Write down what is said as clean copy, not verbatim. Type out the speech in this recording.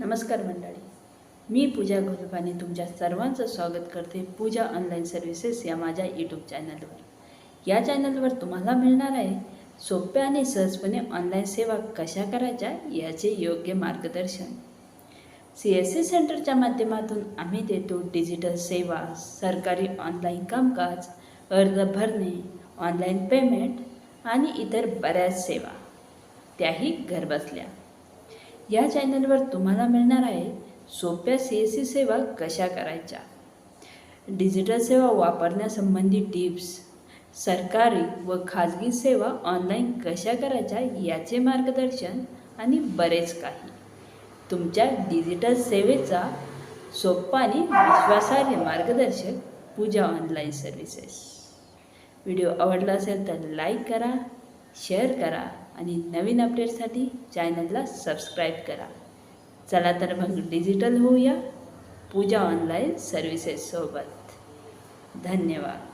नमस्कार मंडळी, मी पूजा गोलपाने तुमच्या सर्वांचं स्वागत करते पूजा ऑनलाईन सर्व्हिसेस या माझ्या यूट्यूब चॅनलवर. या चॅनलवर तुम्हाला मिळणार आहे सोप्या आणि सहजपणे ऑनलाईन सेवा कशा करायच्या याचे योग्य मार्गदर्शन. CSC सेंटरच्या माध्यमातून आम्ही देतो डिजिटल सेवा, सरकारी ऑनलाईन कामकाज, अर्ज भरणे, ऑनलाईन पेमेंट आणि इतर बऱ्याच सेवा, त्याही घरबसल्या. या चॅनलवर तुम्हाला मिळणार आहे सोप्या CSC सेवा कशा करायच्या, डिजिटल सेवा वापरण्यासंबंधी टिप्स, सरकारी व खाजगी सेवा ऑनलाईन कशा करायच्या याचे मार्गदर्शन आणि बरेच काही. तुमच्या डिजिटल सेवेचा सोपा आणि विश्वासार्ह मार्गदर्शक पूजा ऑनलाईन सर्व्हिसेस. व्हिडिओ आवडला असेल तर लाईक करा, शेअर करा आणि नवीन अपडेटसाठी चॅनलला सबस्क्राईब करा. चला तर मग डिजिटल होऊया पूजा ऑनलाईन सर्व्हिसेस सोबत. धन्यवाद.